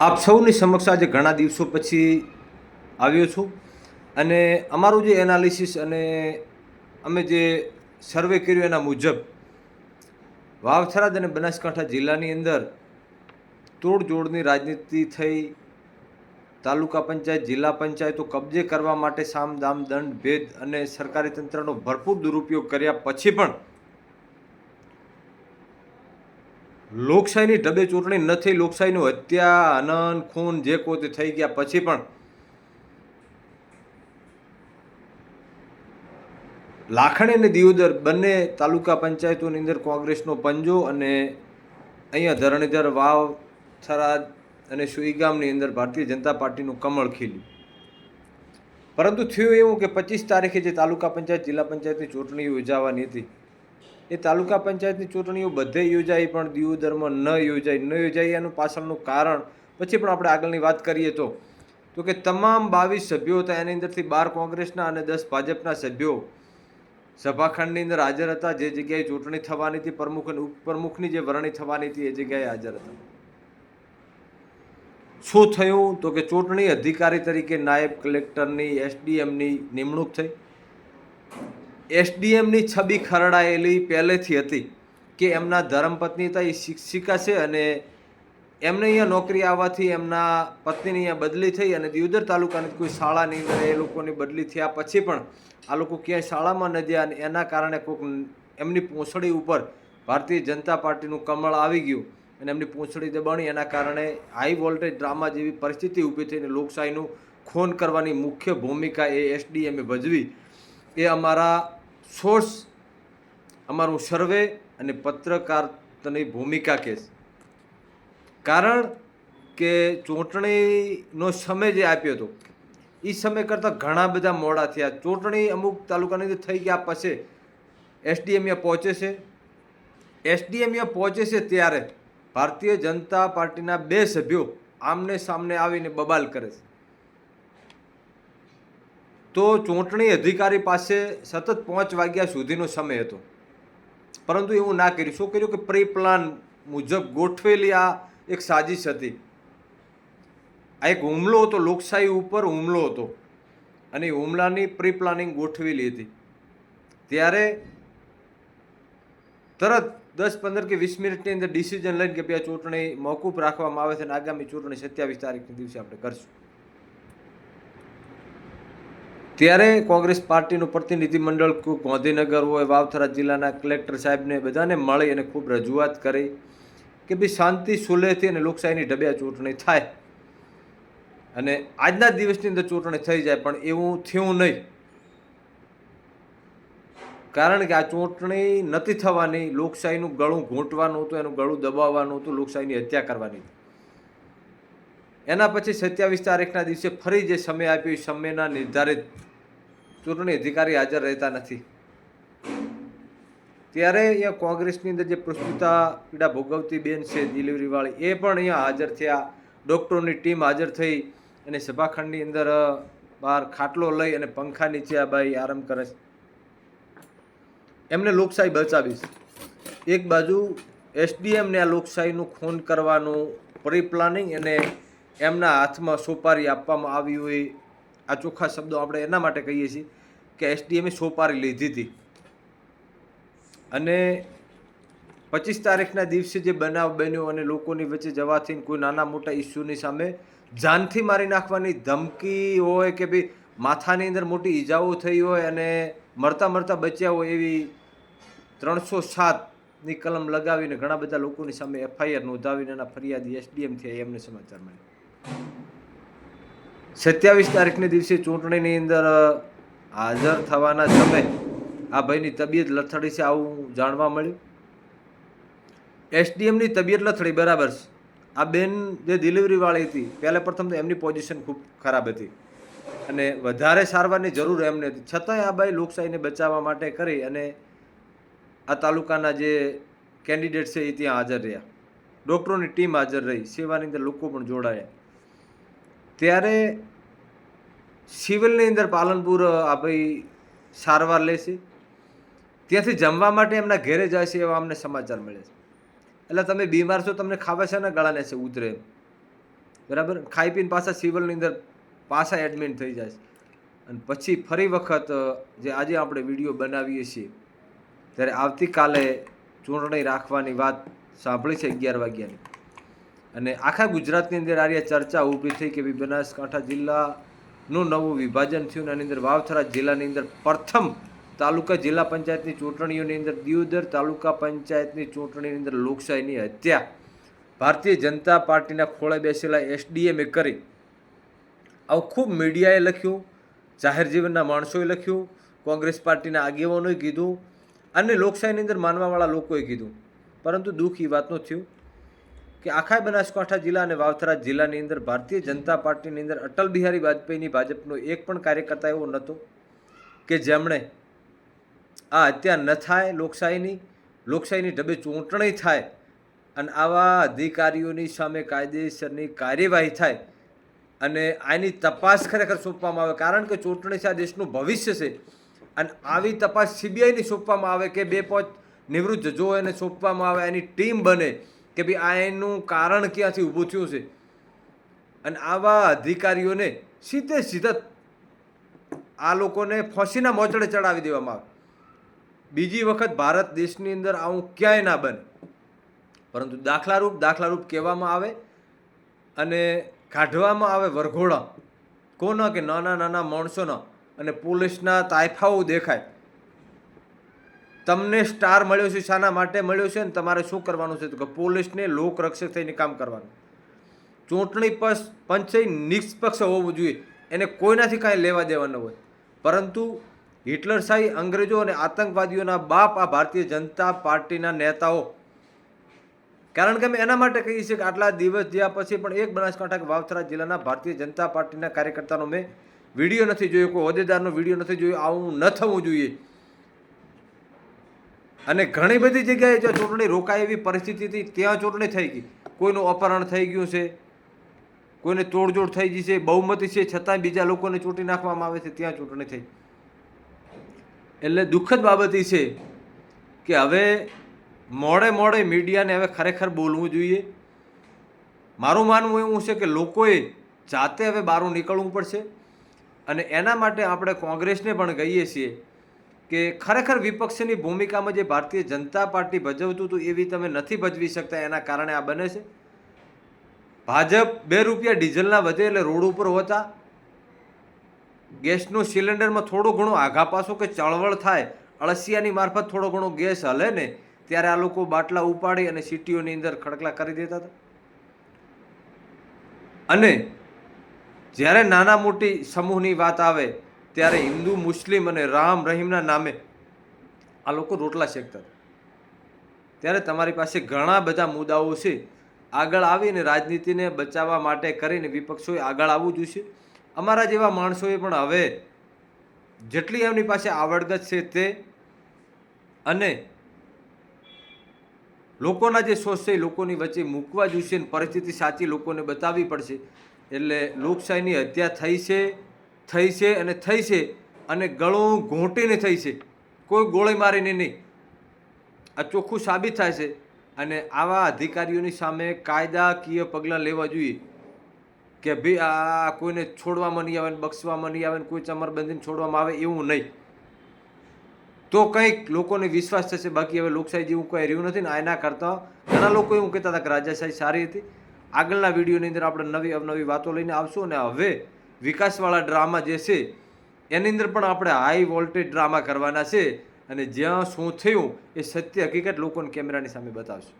આપ સૌની સમક્ષ આજે ઘણા દિવસો પછી આવ્યો છું અને અમારું જે એનાલિસિસ અને અમે જે સર્વે કર્યું એના મુજબ વાવ-થરાદ અને બનાસકાંઠા જિલ્લાની અંદર તોડજોડની રાજનીતિ થઈ, તાલુકા પંચાયત, જિલ્લા પંચાયતો કબજે કરવા માટે સામ દામ દંડ ભેદ અને સરકારી તંત્રનો ભરપૂર દુરુપયોગ કર્યા પછી પણ લોકશાહીની ઢબે ચૂંટણી ન થઈ, લોકશાહીનું હત્યા, હનન, ખૂન જે કોઈ થઈ ગયા પછી પણ લાખણી અને દિયોદર બંને તાલુકા પંચાયતોની અંદર કોંગ્રેસનો પંજો અને અહીંયા ધરણીધર, વાવ, થરાદ અને સુઈગામની અંદર ભારતીય જનતા પાર્ટીનું કમળ ખીલ્યું. પરંતુ થયું એવું કે 25 તારીખે જે તાલુકા પંચાયત, જિલ્લા પંચાયતની ચૂંટણીઓ યોજાવાની હતી, એ તાલુકા પંચાયતની ચૂંટણીઓ બધે યોજાઈ પણ દિયોદરમાં ન યોજાઈ એનું પાછળનું કારણ પછી પણ આપણે આગળની વાત કરીએ તો કે તમામ 22 સભ્યો હતા, એની અંદરથી 12 કોંગ્રેસના અને 10 ભાજપના સભ્યો સભાખંડની અંદર હાજર હતા. જે જગ્યાએ ચૂંટણી થવાની હતી, પ્રમુખ અને ઉપપ્રમુખની જે વરણી થવાની હતી, એ જગ્યાએ હાજર હતા. શું થયું તો કે ચૂંટણી અધિકારી તરીકે નાયબ કલેક્ટરની, એસડીએમની નિમણૂક થઈ. એસડીએમની છબી ખરડાયેલી પહેલેથી હતી કે એમના ધર્મપત્ની હતા, એ શિક્ષિકા છે અને એમને અહીંયા નોકરી આવવાથી એમના પત્નીની અહીંયા બદલી થઈ અને દિયોદર તાલુકાની કોઈ શાળાની અંદર એ લોકોની બદલી થયા પછી પણ આ લોકો ક્યાંય શાળામાં ન ગયા અને એના કારણે કોઈક એમની પૂંછડી ઉપર ભારતીય જનતા પાર્ટીનું કમળ આવી ગયું અને એમની પૂંછડી દબાણી. એના કારણે હાઈ વોલ્ટેજ ડ્રામા જેવી પરિસ્થિતિ ઊભી થઈને લોકશાહીનું ખૂન કરવાની મુખ્ય ભૂમિકા એ એસડીએમે ભજવી. એ અમારા સોર્સ, અમારું સર્વે અને પત્રકારની ભૂમિકા કે કારણ કે ચૂંટણીનો સમય જે આપ્યો હતો એ સમય કરતાં ઘણા બધા મોડા થયા. ચૂંટણી અમુક તાલુકાની અંદર થઈ ગયા પછી એસડીએમ પહોંચે છે. એસડીએમ પહોંચે છે ત્યારે ભારતીય જનતા પાર્ટીના 2 સભ્યો આમને સામને આવીને બબાલ કરે છે. તો ચૂંટણી અધિકારી પાસે સતત 5 વાગ્યા સુધીનો સમય હતો, પરંતુ એવું ના કર્યું. શું કર્યું કે પ્રી પ્લાન મુજબ ગોઠવેલી આ એક સાજિશ હતી. આ એક હુમલો હતો, લોકશાહી ઉપર હુમલો હતો અને હુમલાની પ્રી પ્લાનિંગ ગોઠવેલી હતી. ત્યારે તરત 10, 15 કે 20 મિનિટની અંદર ડિસિઝન લઈને કે ભાઈ આ ચૂંટણી મોકૂફ રાખવામાં આવે છે અને આગામી ચૂંટણી 27 તારીખના દિવસે આપણે કરશું. ત્યારે કોંગ્રેસ પાર્ટીનું પ્રતિનિધિમંડળ ગાંધીનગર હોય, વાવ-થરાદ જિલ્લાના કલેક્ટર સાહેબને બધાને મળી અને ખૂબ રજૂઆત કરી કે ભાઈ શાંતિ સુલેહથી અને લોકશાહીની ઢબે આ ચૂંટણી થાય અને આજના દિવસની અંદર ચૂંટણી થઈ જાય. પણ એવું થયું નહીં, કારણ કે આ ચૂંટણી નથી થવાની. લોકશાહીનું ગળું ઘૂંટવાનું હતું, એનું ગળું દબાવવાનું હતું, લોકશાહીની હત્યા કરવાની હતી. એના પછી 27 તારીખના દિવસે ફરી જે સમય આપ્યો એ સમયના નિર્ધારિત ચૂંટણી અધિકારી હાજર રહેતા નથી. ત્યારે અહીંયા કોંગ્રેસની અંદર જે પ્રસ્તુતા પીડા ભોગવતી બેન છે ડિલિવરીવાળી, એ પણ અહીંયા હાજર થયા. ડૉક્ટરોની ટીમ હાજર થઈ અને સભાખંડની અંદર બહાર ખાટલો લઈ અને પંખા નીચે આ બાઈ આરામ કરે છે. એમને લોકશાહી બચાવી છે. એક બાજુ એસડીએમને આ લોકશાહીનું ખૂન કરવાનું પ્રી પ્લાનિંગ અને એમના હાથમાં સોપારી આપવામાં આવી હોય, આ ચોખ્ખા શબ્દો આપણે એના માટે કહીએ છીએ કે એસડીએમે સોપારી લીધી હતી. અને 25 તારીખના દિવસે જે બનાવ બન્યો અને લોકોની વચ્ચે જવાથી કોઈ નાના મોટા ઇસ્યુની સામે જાનથી મારી નાખવાની ધમકી હોય કે ભાઈ માથાની અંદર મોટી ઈજાઓ થઈ હોય અને મરતા બચ્યા હોય એવી 307ની કલમ લગાવીને ઘણા બધા લોકોની સામે એફઆઈઆર નોંધાવીને એના ફરિયાદી એસડીએમ થયા એમને સમાચાર મળ્યા. 27 તારીખના દિવસે ચૂંટણીની અંદર હાજર થવાના સમયે આ ભાઈની તબિયત લથડી છે, આવું જાણવા મળ્યું. એસડીએમની તબિયત લથડી બરાબર છે. આ બેન જે ડિલિવરીવાળી હતી, પહેલાં પ્રથમ તો એમની પોઝિશન ખૂબ ખરાબ હતી અને વધારે સારવારની જરૂર એમને હતી. છતાંય આ ભાઈ લોકશાહીને બચાવવા માટે કરી અને આ તાલુકાના જે કેન્ડિડેટ છે એ ત્યાં હાજર રહ્યા. ડૉક્ટરોની ટીમ હાજર રહી, સેવાની અંદર લોકો પણ જોડાયા. ત્યારે સિવિલની અંદર પાલનપુર આ ભાઈ સારવાર લે છે. ત્યાંથી જમવા માટે એમના ઘેરે જાય છે એવા અમને સમાચાર મળે છે. એટલે તમે બીમાર છો, તમને ખાવા છે ને ગળાને છે ઉતરે. બરાબર, ખાઈ પીને પાછા સિવિલની અંદર પાછા એડમિટ થઈ જાય છે. અને પછી ફરી વખત જે આજે આપણે વિડીયો બનાવીએ છીએ ત્યારે આવતીકાલે ચૂંટણી રાખવાની વાત સાંભળી છે 11 વાગ્યાની. અને આખા ગુજરાતની અંદર આ ચર્ચા ઊભી થઈ કે ભાઈ બનાસકાંઠા જિલ્લાનું નવું વિભાજન થયું. એની અંદર વાવથરા જિલ્લાની અંદર પ્રથમ તાલુકા જિલ્લા પંચાયતની ચૂંટણીઓની અંદર દિયોદર તાલુકા પંચાયતની ચૂંટણીની અંદર લોકશાહીની હત્યા ભારતીય જનતા પાર્ટીના ખોળે બેસેલા એસડીએમે કરી. આવું ખૂબ મીડિયાએ લખ્યું, જાહેર જીવનના માણસોએ લખ્યું, કોંગ્રેસ પાર્ટીના આગેવાનોએ કીધું અને લોકશાહીની અંદર માનવાવાળા લોકોએ કીધું. પરંતુ દુઃખ એ વાતનું થયું કે આખા બનાસકાંઠા જિલ્લા અને વાવથરા જિલ્લાની અંદર ભારતીય જનતા પાર્ટીની અંદર અટલ બિહારી વાજપેયીની ભાજપનો એક પણ કાર્યકર્તા એવો નહોતો કે જેમણે આ હત્યા ન થાય, લોકશાહીની ઢબે ચૂંટણી થાય અને આવા અધિકારીઓની સામે કાયદેસરની કાર્યવાહી થાય અને આની તપાસ ખરેખર સોંપવામાં આવે. કારણ કે ચૂંટણી છે આ દેશનું ભવિષ્ય છે અને આવી તપાસ સીબીઆઈને સોંપવામાં આવે કે 2-5 નિવૃત્ત જજો એને સોંપવામાં આવે, એની ટીમ બને કે ભાઈ આ એનું કારણ ક્યાંથી ઊભું થયું છે અને આવા અધિકારીઓને સીધે આ લોકોને ફાંસીના મોચડે ચડાવી દેવામાં આવે. બીજી વખત ભારત દેશની અંદર આવું ક્યાંય ના બને. પરંતુ દાખલારૂપ કહેવામાં આવે અને કાઢવામાં આવે વરઘોડા કોના કે નાના માણસોના અને પોલીસના તાયફાઓ દેખાય. તમને સ્ટાર મળ્યો છે, શાના માટે મળ્યો છે અને તમારે શું કરવાનું છે? તો કે પોલીસને લોકરક્ષક થઈને કામ કરવાનું. ચૂંટણી પંચ નિષ્પક્ષ હોવું જોઈએ, એને કોઈનાથી કાંઈ લેવા દેવા ન હોય. પરંતુ હિટલરશાહી, અંગ્રેજો અને આતંકવાદીઓના બાપ આ ભારતીય જનતા પાર્ટીના નેતાઓ. કારણ કે અમે એના માટે કહીએ છીએ કે આટલા દિવસ જ્યાં પછી પણ એક બનાસકાંઠા કે વાવથરા જિલ્લાના ભારતીય જનતા પાર્ટીના કાર્યકર્તાનો મેં વિડીયો નથી જોયો, કોઈ હોદ્દેદારનો વિડીયો નથી જોયો. આવું ન થવું જોઈએ. અને ઘણી બધી જગ્યાએ જો ચૂંટણી રોકાય એવી પરિસ્થિતિ હતી, ત્યાં ચૂંટણી થઈ ગઈ, કોઈનું અપહરણ થઈ ગયું છે, કોઈને તોડજોડ થઈ ગઈ છે, બહુમતી છે છતાં બીજા લોકોને ચૂંટી નાખવામાં આવે છે, ત્યાં ચૂંટણી થઈ. એટલે દુઃખદ બાબત એ છે કે હવે મોડે મીડિયાને હવે ખરેખર બોલવું જોઈએ. મારું માનવું એવું છે કે લોકોએ જાતે હવે બહાર નીકળવું પડશે અને એના માટે આપણે કોંગ્રેસને પણ કહીએ છીએ કે ખરેખર વિપક્ષની ભૂમિકામાં જે ભારતીય જનતા પાર્ટી ભજવતું હતું એવી તમે નથી ભજવી શકતા. એના કારણે આ બને છે. ભાજપ 2 રૂપિયા ડીઝલના વધે એટલે રોડ ઉપર હોતા, ગેસનું સિલિન્ડરમાં થોડું ઘણું આઘા પાછો કે ચળવળ થાય, અળસિયાની મારફત થોડો ઘણો ગેસ હલે ને ત્યારે આ લોકો બાટલા ઉપાડી અને સિટીઓની અંદર ખડકલા કરી દેતા હતા. અને જ્યારે નાના મોટી સમૂહની વાત આવે ત્યારે હિન્દુ, મુસ્લિમ અને રામ રહીમના નામે આ લોકો રોટલા શેકતા હતા. ત્યારે તમારી પાસે ઘણા બધા મુદ્દાઓ છે. આગળ આવીને રાજનીતિને બચાવવા માટે કરીને વિપક્ષોએ આગળ આવવું જોઈએ. અમારા જેવા માણસોએ પણ હવે જેટલી એમની પાસે આવડત છે તે અને લોકોના જે સોચ છે એ લોકોની વચ્ચે મૂકવા જોઈશે અને પરિસ્થિતિ સાચી લોકોને બતાવવી પડશે. એટલે લોકશાહીની હત્યા થઈ છે અને ગળું ઘૂંટીને થઈ છે, કોઈ ગોળી મારીને નહીં. આ ચોખ્ખું સાબિત થાય છે. અને આવા અધિકારીઓની સામે કાયદાકીય પગલાં લેવા જોઈએ કે ભાઈ આ કોઈને છોડવામાં નહીં આવે, બક્ષવામાં નહીં આવે, કોઈ ચમરબંધીને છોડવામાં આવે એવું નહીં. તો કંઈક લોકોને વિશ્વાસ થશે. બાકી હવે લોકશાહી જેવું કંઈ રહ્યું નથી ને. એના કરતાં ઘણા લોકો એવું કહેતા હતા કે રાજાશાહી સારી હતી. આગળના વિડીયોની અંદર આપણે નવી અવનવી વાતો લઈને આવશું અને હવે વિકાસવાળા ડ્રામા જે છે એની અંદર પણ આપણે હાઈ વોલ્ટેજ ડ્રામા કરવાના છે અને જ્યાં શું થયું એ સત્ય હકીકત લોકોને કેમેરાની સામે બતાવશું.